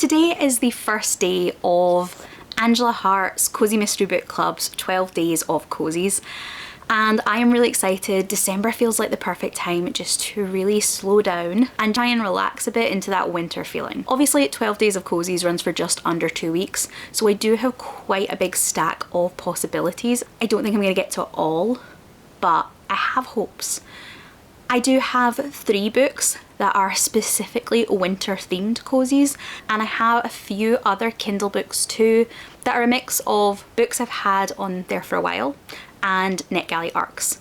Today is the first day of Angela Hart's Cozy Mystery Book Club's 12 Days of Cozies, and I am really excited. December feels like the perfect time just to really slow down and try and relax a bit into that winter feeling. Obviously 12 Days of Cozies runs for just under 2 weeks, so I do have quite a big stack of possibilities. I don't think I'm going to get to it all, but I have hopes. I do have 3 books that are specifically winter themed cozies, and I have a few other Kindle books too that are a mix of books I've had on there for a while and NetGalley ARCs.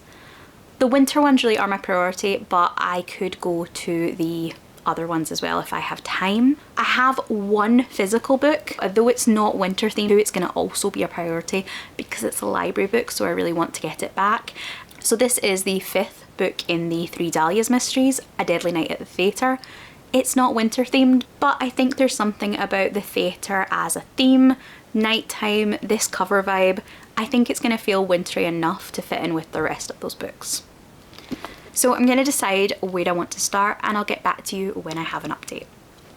The winter ones really are my priority, but I could go to the other ones as well if I have time. I have one physical book, though it's not winter themed, it's going to also be a priority because it's a library book, so I really want to get it back. So this is the 5th book in the Three Dahlias mysteries, A Deadly Night at the Theatre. It's not winter themed, but I think there's something about the theatre as a theme, nighttime, this cover vibe. I think it's going to feel wintry enough to fit in with the rest of those books. So I'm going to decide where I want to start, and I'll get back to you when I have an update.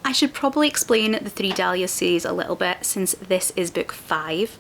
I should probably explain the Three Dahlias series a little bit, since this is book 5.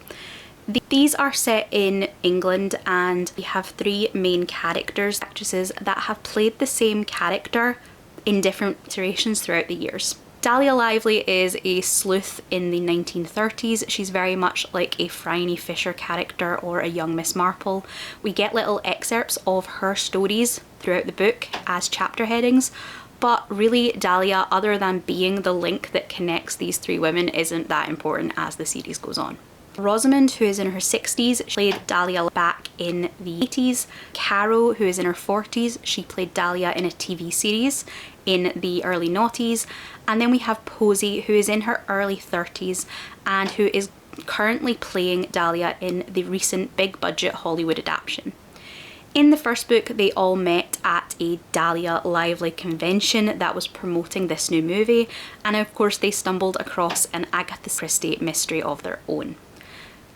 These are set in England, and we have 3 main actresses that have played the same character in different iterations throughout the years. Dahlia Lively is a sleuth in the 1930s. She's very much like a Phryne Fisher character or a young Miss Marple. We get little excerpts of her stories throughout the book as chapter headings, but really Dahlia, other than being the link that connects these 3 women, isn't that important as the series goes on. Rosamond, who is in her 60s, played Dahlia back in the 80s. Caro, who is in her 40s, she played Dahlia in a TV series in the early noughties. And then we have Posey, who is in her early 30s and who is currently playing Dahlia in the recent big budget Hollywood adaptation. In the first book, they all met at a Dahlia Lively convention that was promoting this new movie, and of course they stumbled across an Agatha Christie mystery of their own.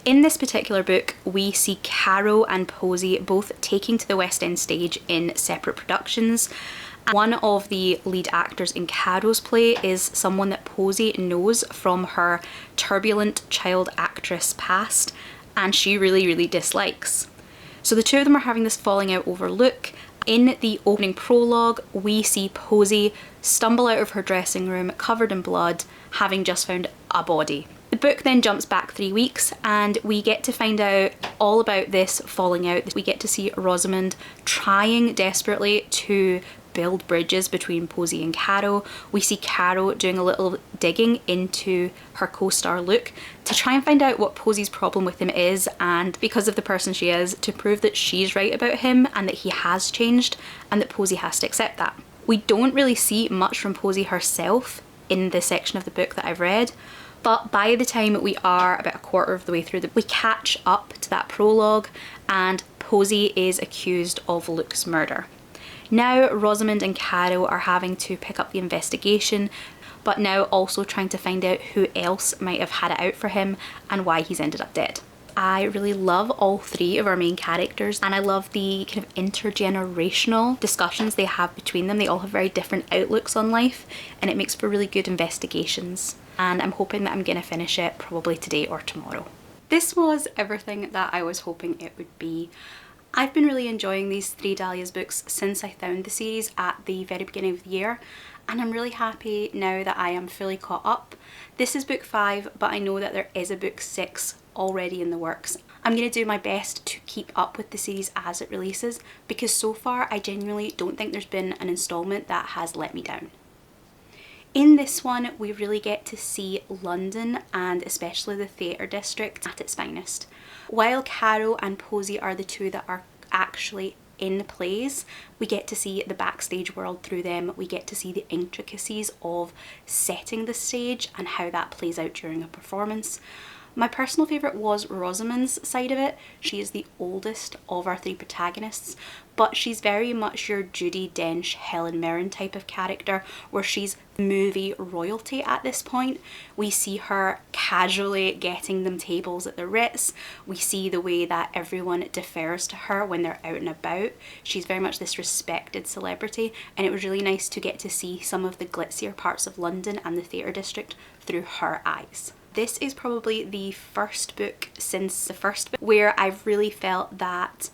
In this particular book, we see Caro and Posey both taking to the West End stage in separate productions. One of the lead actors in Caro's play is someone that Posey knows from her turbulent child actress past, and she really dislikes. So the 2 of them are having this falling out over look. In the opening prologue, we see Posey stumble out of her dressing room covered in blood, having just found a body. The book then jumps back 3 weeks, and we get to find out all about this falling out. We get to see Rosamond trying desperately to build bridges between Posey and Caro. We see Caro doing a little digging into her co-star Luke to try and find out what Posey's problem with him is, and because of the person she is, to prove that she's right about him and that he has changed and that Posey has to accept that. We don't really see much from Posey herself in the section of the book that I've read, but by the time we are about a quarter of the way through, we catch up to that prologue, and Posey is accused of Luke's murder. Now Rosamond and Caro are having to pick up the investigation, but now also trying to find out who else might have had it out for him and why he's ended up dead. I really love all 3 of our main characters, and I love the kind of intergenerational discussions they have between them. They all have very different outlooks on life, and it makes for really good investigations. And I'm hoping that I'm going to finish it probably today or tomorrow. This was everything that I was hoping it would be. I've been really enjoying these 3 Dahlias books since I found the series at the very beginning of the year, and I'm really happy now that I am fully caught up. This is book 5, but I know that there is a book 6 already in the works. I'm going to do my best to keep up with the series as it releases, because so far I genuinely don't think there's been an installment that has let me down. In this one, we really get to see London, and especially the theatre district, at its finest. While Caro and Posey are the 2 that are actually in the plays, we get to see the backstage world through them. We get to see the intricacies of setting the stage and how that plays out during a performance. My personal favourite was Rosamund's side of it. She is the oldest of our three protagonists, but she's very much your Judi Dench, Helen Mirren type of character, where she's movie royalty at this point. We see her casually getting them tables at the Ritz. We see the way that everyone defers to her when they're out and about. She's very much this respected celebrity, and it was really nice to get to see some of the glitzier parts of London and the theatre district through her eyes. This is probably the first book since the first book where I've really felt that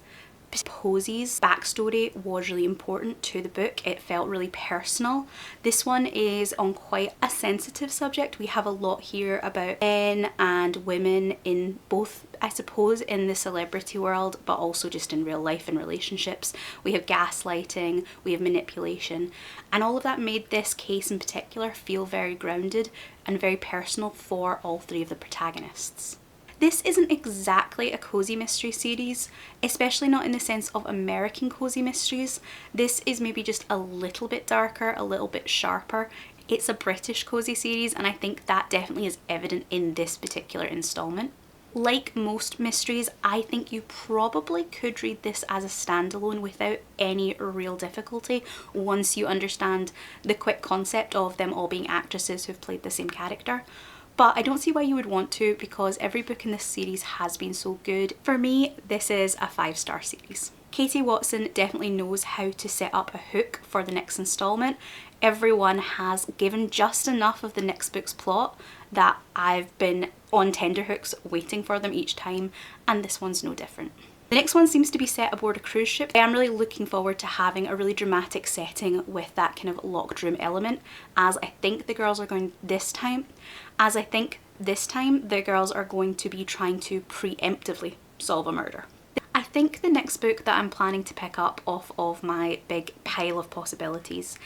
Cozies' backstory was really important to the book. It felt really personal. This one is on quite a sensitive subject. We have a lot here about men and women in both, I suppose, in the celebrity world, but also just in real life and relationships. We have gaslighting, we have manipulation, and all of that made this case in particular feel very grounded and very personal for all three of the protagonists. This isn't exactly a cozy mystery series, especially not in the sense of American cozy mysteries. This is maybe just a little bit darker, a little bit sharper. It's a British cozy series, and I think that definitely is evident in this particular installment. Like most mysteries, I think you probably could read this as a standalone without any real difficulty once you understand the quick concept of them all being actresses who've played the same character. But I don't see why you would want to, because every book in this series has been so good. For me, this is a 5-star series. Katy Watson definitely knows how to set up a hook for the next installment. Everyone has given just enough of the next book's plot that I've been on tenterhooks waiting for them each time, and this one's no different. The next one seems to be set aboard a cruise ship. I am really looking forward to having a really dramatic setting with that kind of locked room element, as I think the girls are going this time the girls are going to be trying to preemptively solve a murder. I think the next book that I'm planning to pick up off of my big pile of possibilities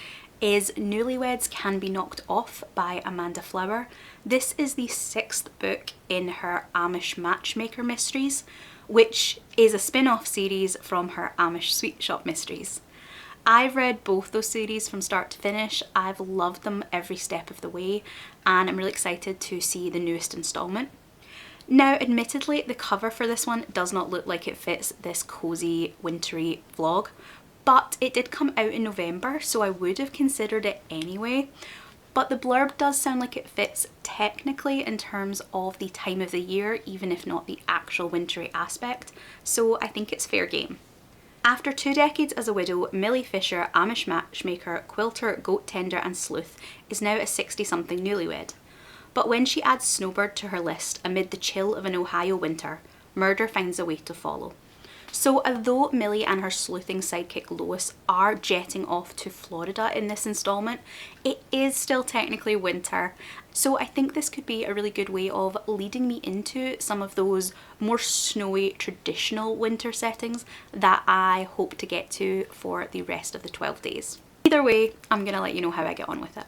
is Newlyweds Can Be Knocked Off by Amanda Flower. This is the 6th book in her Amish Matchmaker Mysteries, which is a spin-off series from her Amish Sweet Shop Mysteries. I've read both those series from start to finish. I've loved them every step of the way, and I'm really excited to see the newest installment. Now, admittedly, the cover for this one does not look like it fits this cozy, wintry vlog, but it did come out in November, so I would have considered it anyway. But the blurb does sound like it fits technically in terms of the time of the year, even if not the actual wintry aspect, so I think it's fair game. After 2 decades as a widow, Millie Fisher, Amish matchmaker, quilter, goat tender and sleuth, is now a 60-something newlywed. But when she adds Snowbird to her list amid the chill of an Ohio winter, murder finds a way to follow. So although Millie and her sleuthing sidekick Lois are jetting off to Florida in this installment, it is still technically winter. So I think this could be a really good way of leading me into some of those more snowy traditional winter settings that I hope to get to for the rest of the 12 days. Either way, I'm gonna let you know how I get on with it.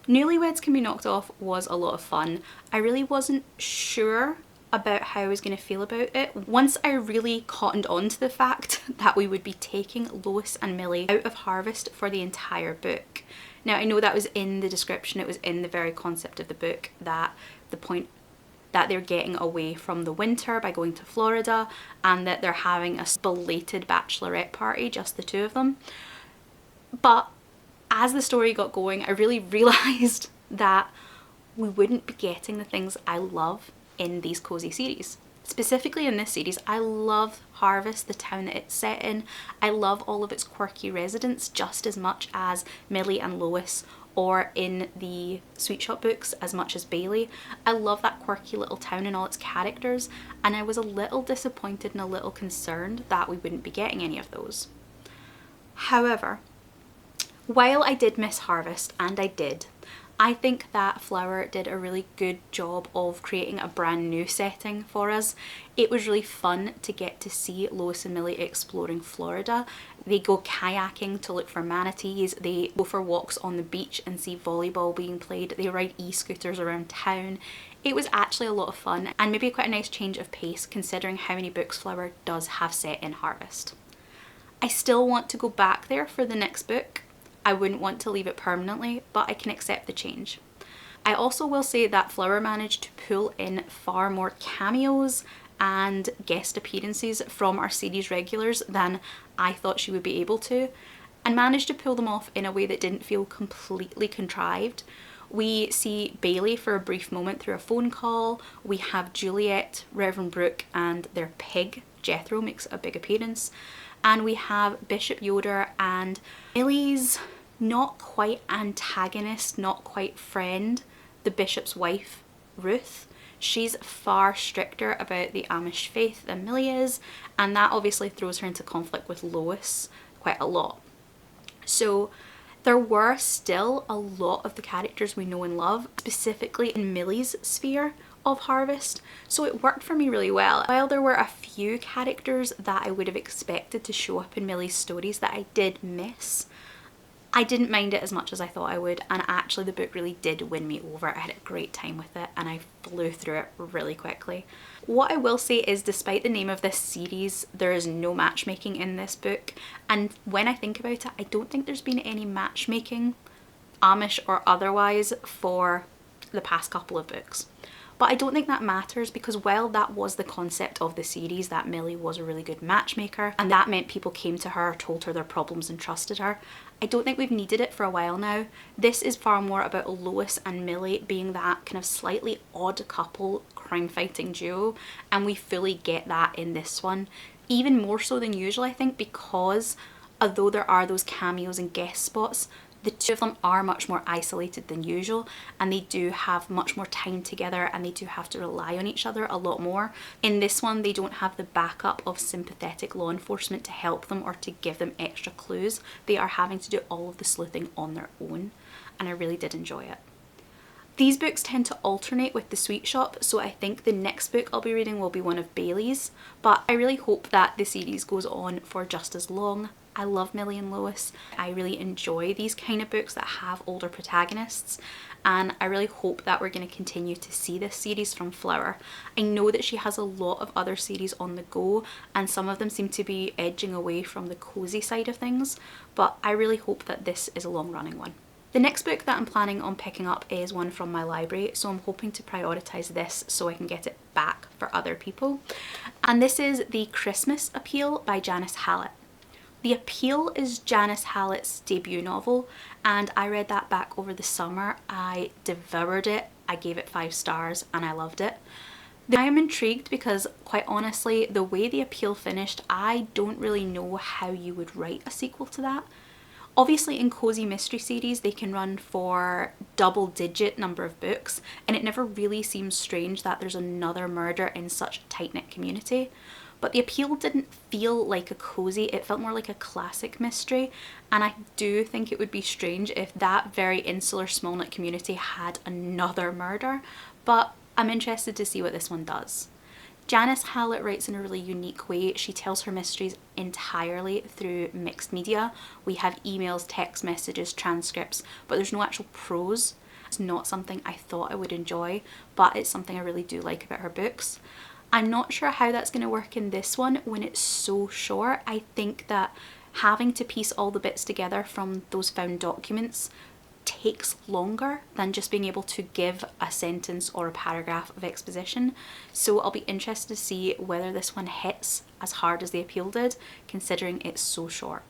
Newlyweds Can Be Knocked Off was a lot of fun. I really wasn't sure about how I was going to feel about it once I really cottoned on to the fact that we would be taking Lois and Millie out of Harvest for the entire book. Now, I know that was in the description, it was in the very concept of the book, that the point that they're getting away from the winter by going to Florida, and that they're having a belated bachelorette party, just the two of them. But as the story got going, I really realised that we wouldn't be getting the things I love in these cozy series. Specifically in this series, I love Harvest, the town that it's set in. I love all of its quirky residents just as much as Millie and Lois or in the Sweet Shop books as much as Bailey. I love that quirky little town and all its characters, and I was a little disappointed and a little concerned that we wouldn't be getting any of those. However, while I did miss Harvest, and I did, I think that Flower did a really good job of creating a brand new setting for us. It was really fun to get to see Lois and Millie exploring Florida. They go kayaking to look for manatees, they go for walks on the beach and see volleyball being played, they ride e-scooters around town. It was actually a lot of fun and maybe quite a nice change of pace considering how many books Flower does have set in Harvest. I still want to go back there for the next book. I wouldn't want to leave it permanently, but I can accept the change. I also will say that Flower managed to pull in far more cameos and guest appearances from our series regulars than I thought she would be able to, and managed to pull them off in a way that didn't feel completely contrived. We see Bailey for a brief moment through a phone call, we have Juliet, Reverend Brooke and their pig, Jethro, makes a big appearance, and we have Bishop Yoder and Millie's not quite antagonist, not quite friend, the bishop's wife, Ruth. She's far stricter about the Amish faith than Millie is, and that obviously throws her into conflict with Lois quite a lot. So there were still a lot of the characters we know and love, specifically in Millie's sphere of Harvest, so it worked for me really well. While there were a few characters that I would have expected to show up in Millie's stories that I did miss, I didn't mind it as much as I thought I would, and actually the book really did win me over. I had a great time with it and I flew through it really quickly. What I will say is, despite the name of this series, there is no matchmaking in this book, and when I think about it, I don't think there's been any matchmaking, Amish or otherwise, for the past couple of books. But I don't think that matters, because while that was the concept of the series, that Millie was a really good matchmaker and that meant people came to her, told her their problems and trusted her, I don't think we've needed it for a while now. This is far more about Lois and Millie being that kind of slightly odd couple, crime fighting duo, and we fully get that in this one. Even more so than usual, I think, because although there are those cameos and guest spots, the two of them are much more isolated than usual, and they do have much more time together and they do have to rely on each other a lot more. In this one, they don't have the backup of sympathetic law enforcement to help them or to give them extra clues. They are having to do all of the sleuthing on their own, and I really did enjoy it. These books tend to alternate with the Sweet Shop, so I think the next book I'll be reading will be one of Bailey's, but I really hope that the series goes on for just as long. I love Millie and Lois. I really enjoy these kind of books that have older protagonists, and I really hope that we're going to continue to see this series from Flower. I know that she has a lot of other series on the go, and some of them seem to be edging away from the cozy side of things, but I really hope that this is a long-running one. The next book that I'm planning on picking up is one from my library, so I'm hoping to prioritise this so I can get it back for other people. And this is The Christmas Appeal by Janice Hallett. The Appeal is Janice Hallett's debut novel, and I read that back over the summer. I devoured it, I gave it 5 stars, and I loved it. I am intrigued because, quite honestly, the way The Appeal finished, I don't really know how you would write a sequel to that. Obviously in cozy mystery series they can run for double-digit number of books, and it never really seems strange that there's another murder in such a tight-knit community. But The Appeal didn't feel like a cozy, it felt more like a classic mystery, and I do think it would be strange if that very insular small-knit community had another murder, but I'm interested to see what this one does. Janice Hallett writes in a really unique way. She tells her mysteries entirely through mixed media. We have emails, text messages, transcripts, but there's no actual prose. It's not something I thought I would enjoy, but it's something I really do like about her books. I'm not sure how that's going to work in this one when it's so short. I think that having to piece all the bits together from those found documents takes longer than just being able to give a sentence or a paragraph of exposition. So I'll be interested to see whether this one hits as hard as The Appeal did, considering it's so short.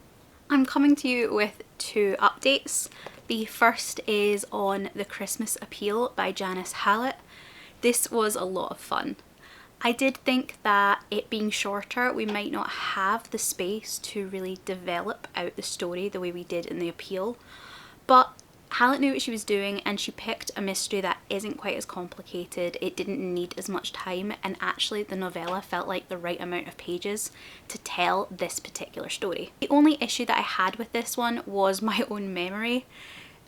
I'm coming to you with 2 updates. The first is on The Christmas Appeal by Janice Hallett. This was a lot of fun. I did think that it being shorter, we might not have the space to really develop out the story the way we did in The Appeal, but Hallett knew what she was doing, and she picked a mystery that isn't quite as complicated, it didn't need as much time, and actually the novella felt like the right amount of pages to tell this particular story. The only issue that I had with this one was my own memory.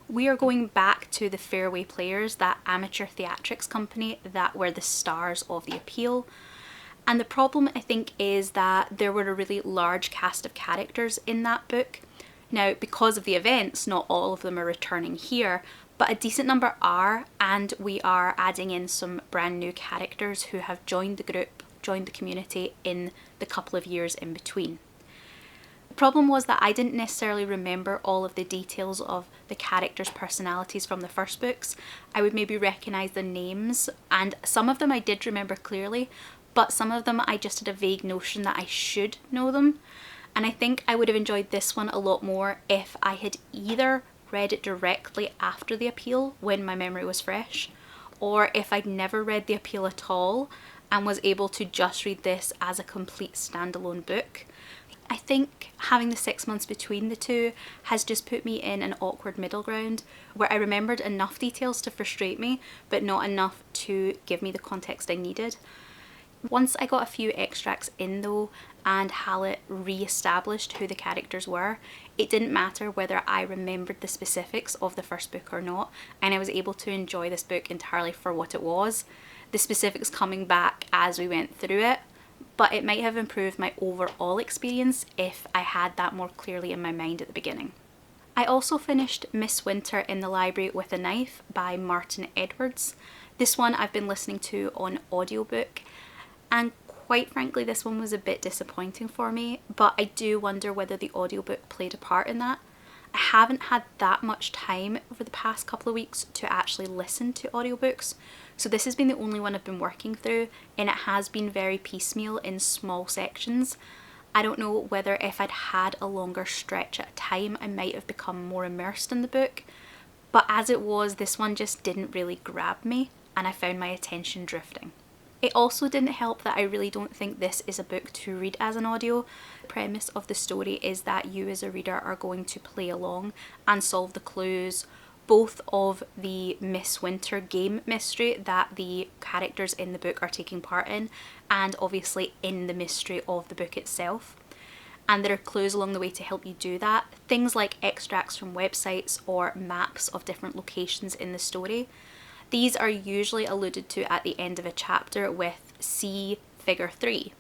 We are going back to the Fairway Players, that amateur theatrics company that were the stars of the appeal. And the problem, I think, is that there were a really large cast of characters in that book. Now, because of the events, not all of them are returning here, but a decent number are, and we are adding in some brand new characters who have joined the group, joined the community in the couple of years in between. The problem was that I didn't necessarily remember all of the details of the characters' personalities from the first books. I would maybe recognise the names, and some of them I did remember clearly, but some of them I just had a vague notion that I should know them. And I think I would have enjoyed this one a lot more if I had either read it directly after the appeal when my memory was fresh, or if I'd never read the appeal at all and was able to just read this as a complete standalone book. I think having the 6 months between the two has just put me in an awkward middle ground where I remembered enough details to frustrate me, but not enough to give me the context I needed. Once I got a few extracts in though, and Hallett re-established who the characters were, it didn't matter whether I remembered the specifics of the first book or not, and I was able to enjoy this book entirely for what it was, the specifics coming back as we went through it, but it might have improved my overall experience if I had that more clearly in my mind at the beginning. I also finished Miss Winter in the Library with a Knife by Martin Edwards. This one I've been listening to on audiobook, and quite frankly this one was a bit disappointing for me, but I do wonder whether the audiobook played a part in that. I haven't had that much time over the past couple of weeks to actually listen to audiobooks, so this has been the only one I've been working through, and it has been very piecemeal in small sections. I don't know whether if I'd had a longer stretch at a time I might have become more immersed in the book, but as it was, this one just didn't really grab me and I found my attention drifting. It also didn't help that I really don't think this is a book to read as an audio. The premise of the story is that you as a reader are going to play along and solve the clues both of the Miss Winter game mystery that the characters in the book are taking part in, and obviously in the mystery of the book itself. And there are clues along the way to help you do that. Things like extracts from websites or maps of different locations in the story. These are usually alluded to at the end of a chapter with see figure 3.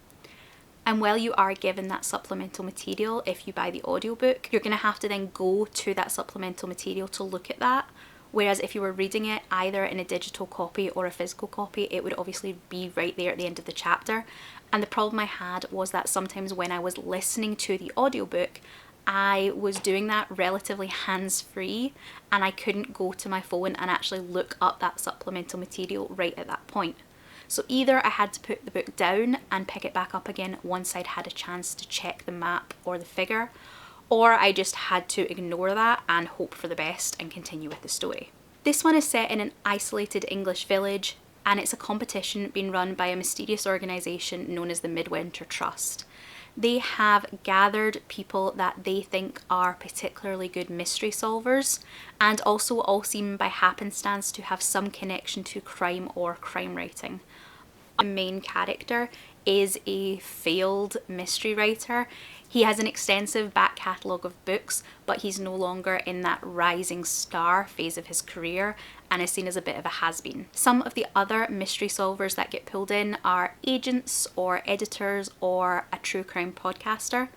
And while you are given that supplemental material, if you buy the audiobook, you're going to have to then go to that supplemental material to look at that. Whereas if you were reading it either in a digital copy or a physical copy, it would obviously be right there at the end of the chapter. And the problem I had was that sometimes when I was listening to the audiobook, I was doing that relatively hands-free and I couldn't go to my phone and actually look up that supplemental material right at that point. So either I had to put the book down and pick it back up again once I'd had a chance to check the map or the figure, or I just had to ignore that and hope for the best and continue with the story. This one is set in an isolated English village, and it's a competition being run by a mysterious organisation known as the Midwinter Trust. They have gathered people that they think are particularly good mystery solvers, and also all seem by happenstance to have some connection to crime or crime writing. The main character is a failed mystery writer. He has an extensive back catalogue of books, but he's no longer in that rising star phase of his career and is seen as a bit of a has-been. Some of the other mystery solvers that get pulled in are agents or editors or a true crime podcaster,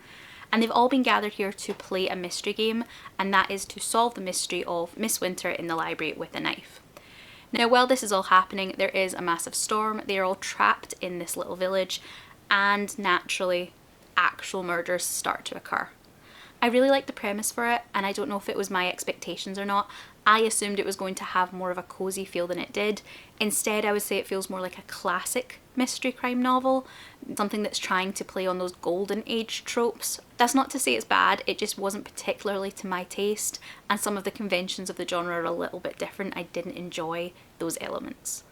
and they've all been gathered here to play a mystery game, and that is to solve the mystery of Miss Winter in the Library with a Knife. Now, while this is all happening, there is a massive storm. They are all trapped in this little village, and naturally actual murders start to occur. I really liked the premise for it, and I don't know if it was my expectations or not. I assumed it was going to have more of a cosy feel than it did. Instead, I would say it feels more like a classic mystery crime novel, something that's trying to play on those golden age tropes. That's not to say it's bad, it just wasn't particularly to my taste, and some of the conventions of the genre are a little bit different. I didn't enjoy those elements.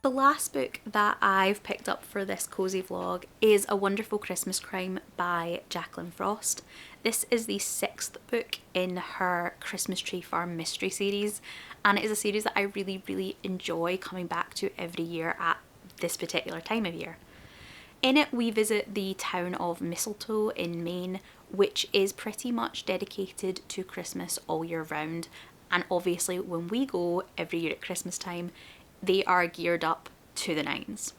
The last book that I've picked up for this cozy vlog is A Wonderful Christmas Crime by Jaqueline Frost. This is the 6th book in her Christmas Tree Farm mystery series, and it is a series that I really enjoy coming back to every year at this particular time of year. In it, we visit the town of Mistletoe in Maine, which is pretty much dedicated to Christmas all year round. And obviously when we go every year at Christmas time, they are geared up to the nines.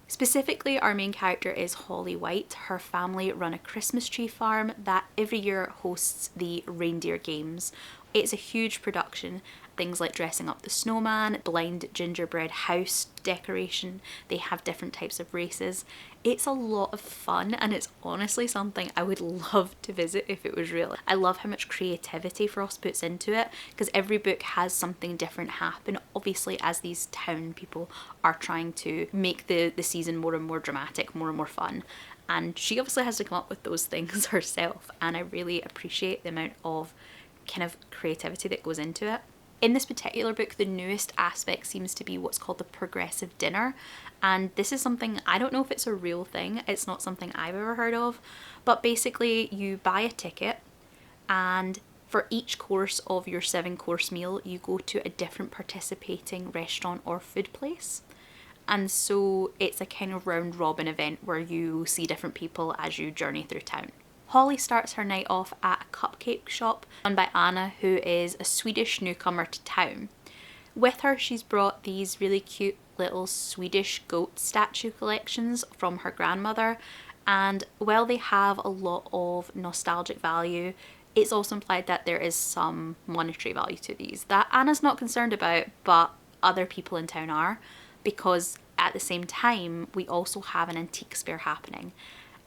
Specifically, our main character is Holly White. Her family run a Christmas tree farm that every year hosts the reindeer games. It's a huge production. Things like dressing up the snowman, blind gingerbread house decoration. They have different types of races. It's a lot of fun, and it's honestly something I would love to visit if it was real. I love how much creativity Frost puts into it, because every book has something different happen, obviously, as these town people are trying to make the season more and more dramatic, more and more fun. And she obviously has to come up with those things herself, and I really appreciate the amount of kind of creativity that goes into it. In this particular book, the newest aspect seems to be what's called the progressive dinner, and this is something, I don't know if it's a real thing, it's not something I've ever heard of, but basically you buy a ticket, and for each course of your 7-course meal you go to a different participating restaurant or food place. And so it's a kind of round robin event where you see different people as you journey through town. Holly starts her night off at a cupcake shop run by Anna, who is a Swedish newcomer to town. With her, she's brought these really cute little Swedish goat statue collections from her grandmother, and while they have a lot of nostalgic value, it's also implied that there is some monetary value to these that Anna's not concerned about, but other people in town are, because at the same time we also have an antiques fair happening.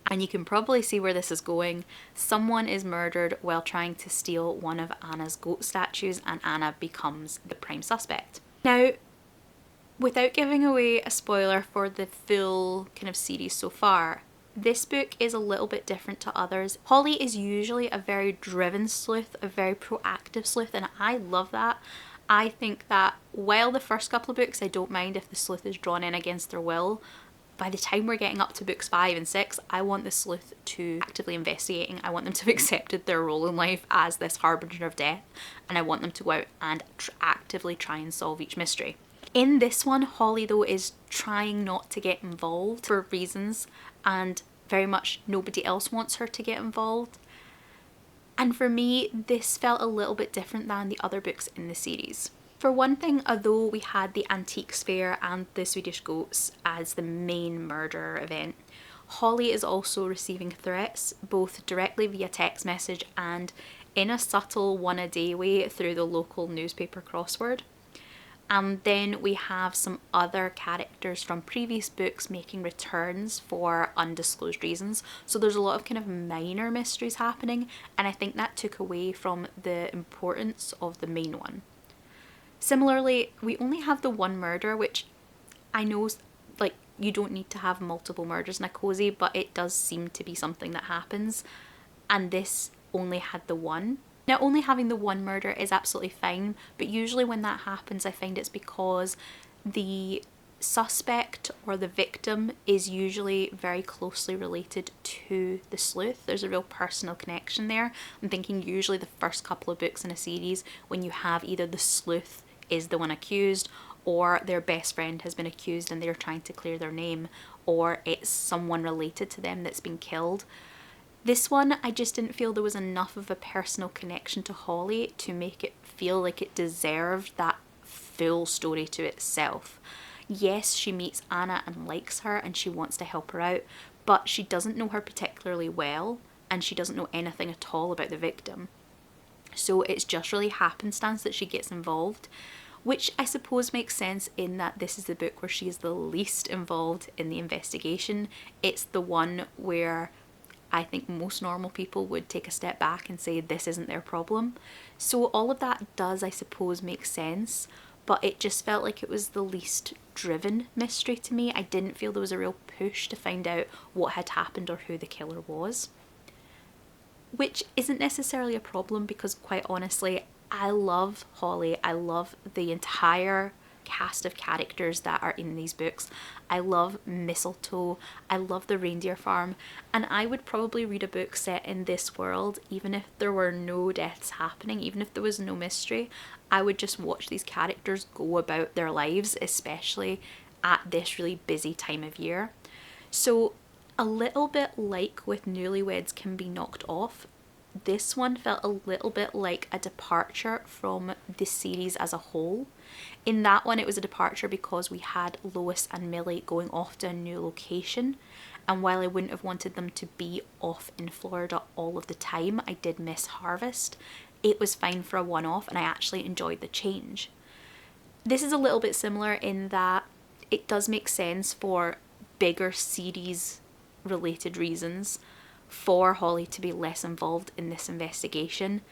And you can probably see where this is going. Someone is murdered while trying to steal one of Anna's goat statues, and Anna becomes the prime suspect. Now, without giving away a spoiler for the full kind of series so far, this book is a little bit different to others. Holly is usually a very driven sleuth, a very proactive sleuth, and I love that. I think that while the first couple of books I don't mind if the sleuth is drawn in against their will, by the time we're getting up to books 5 and 6, I want the sleuth to actively investigating. I want them to have accepted their role in life as this harbinger of death, and I want them to go out and actively try and solve each mystery. In this one, Holly though is trying not to get involved for reasons, and very much nobody else wants her to get involved. And for me, this felt a little bit different than the other books in the series. For one thing, although we had the antiques fair and the Swedish goats as the main murder event, Holly is also receiving threats, both directly via text message and in a subtle one-a-day way through the local newspaper crossword. And then we have some other characters from previous books making returns for undisclosed reasons. So there's a lot of kind of minor mysteries happening, and I think that took away from the importance of the main one. Similarly, we only have the one murder, which I know, like, you don't need to have multiple murders in a cozy, but it does seem to be something that happens, and this only had the one. Now, only having the one murder is absolutely fine, but usually when that happens, I find it's because the suspect or the victim is usually very closely related to the sleuth. There's a real personal connection there. I'm thinking usually the first couple of books in a series when you have either the sleuth is the one accused, or their best friend has been accused and they're trying to clear their name, or it's someone related to them that's been killed. This one, I just didn't feel there was enough of a personal connection to Holly to make it feel like it deserved that full story to itself. Yes, she meets Anna and likes her and she wants to help her out, but she doesn't know her particularly well and she doesn't know anything at all about the victim. So it's just really happenstance that she gets involved, which I suppose makes sense in that this is the book where she is the least involved in the investigation. It's the one where I think most normal people would take a step back and say this isn't their problem. So all of that does, I suppose, make sense, but it just felt like it was the least driven mystery to me. I didn't feel there was a real push to find out what had happened or who the killer was. Which isn't necessarily a problem because, quite honestly, I love Holly. I love the entire cast of characters that are in these books. I love mistletoe, I love the reindeer farm, and I would probably read a book set in this world even if there were no deaths happening, even if there was no mystery. I would just watch these characters go about their lives, especially at this really busy time of year. So a little bit like with Newlyweds can be knocked off, this one felt a little bit like a departure from the series as a whole. In that one, it was a departure because we had Lois and Millie going off to a new location, and while I wouldn't have wanted them to be off in Florida all of the time, I did miss Harvest. It was fine for a one-off and I actually enjoyed the change. This is a little bit similar in that it does make sense for bigger series related reasons for Holly to be less involved in this investigation,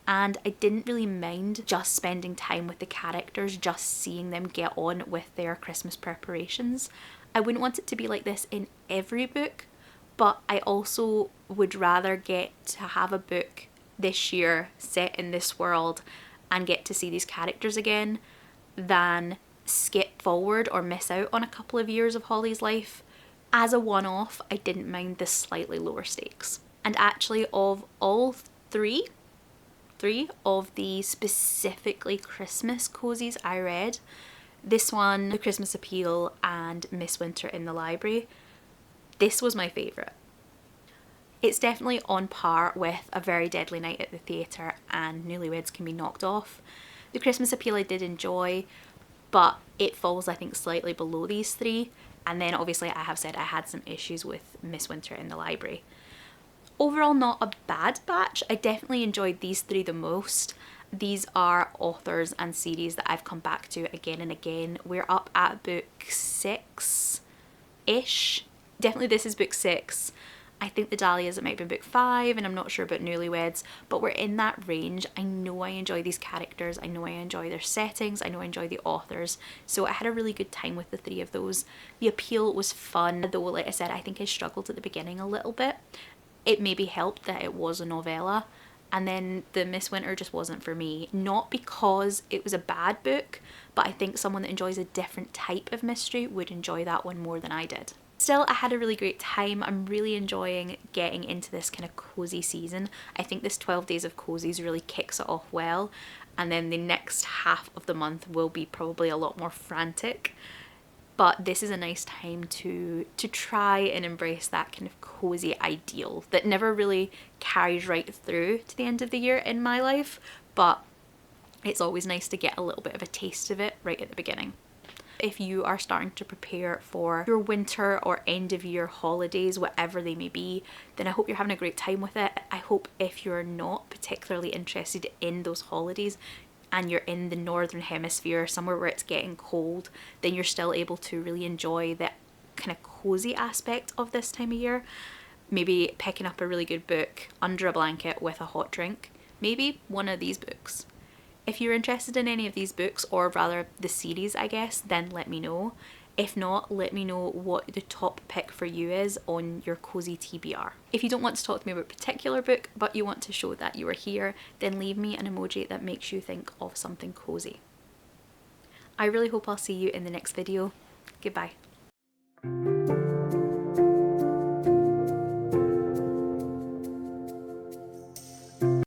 and I didn't really mind just spending time with the characters, just seeing them get on with their Christmas preparations. I wouldn't want it to be like this in every book, but I also would rather get to have a book this year set in this world and get to see these characters again than skip forward or miss out on a couple of years of Holly's life. As a one-off, I didn't mind the slightly lower stakes. And actually, of all three of the specifically Christmas cozies I read, this one, The Christmas Appeal and Miss Winter in the Library, this was my favourite. It's definitely on par with A Very Deadly Night at the Theatre and Newlyweds Can Be Knocked Off. The Christmas Appeal I did enjoy, but it falls I think slightly below these three. And then obviously I have said I had some issues with Miss Winter in the Library. Overall, not a bad batch. I definitely enjoyed these three the most. These are authors and series that I've come back to again and again. We're up at book 6-ish. Definitely this is book 6. I think the Dahlias, it might be book 5, and I'm not sure about Newlyweds, but we're in that range. I know I enjoy these characters, I know I enjoy their settings, I know I enjoy the authors, so I had a really good time with the three of those. The Appeal was fun, though like I said, I think I struggled at the beginning a little bit. It maybe helped that it was a novella, and then the Miss Winter just wasn't for me. Not because it was a bad book, but I think someone that enjoys a different type of mystery would enjoy that one more than I did. Still, I had a really great time. I'm really enjoying getting into this kind of cozy season. I think this 12 Days of Cozies really kicks it off well, and then the next half of the month will be probably a lot more frantic. But this is a nice time to try and embrace that kind of cozy ideal that never really carries right through to the end of the year in my life, but it's always nice to get a little bit of a taste of it right at the beginning. If you are starting to prepare for your winter or end of year holidays, whatever they may be, then I hope you're having a great time with it. I hope if you're not particularly interested in those holidays and you're in the northern hemisphere, somewhere where it's getting cold, then you're still able to really enjoy the kind of cozy aspect of this time of year. Maybe picking up a really good book under a blanket with a hot drink. Maybe one of these books. If you're interested in any of these books, or rather the series I guess, then let me know. If not, let me know what the top pick for you is on your cozy TBR. If you don't want to talk to me about a particular book, but you want to show that you are here, then leave me an emoji that makes you think of something cozy. I really hope I'll see you in the next video. Goodbye.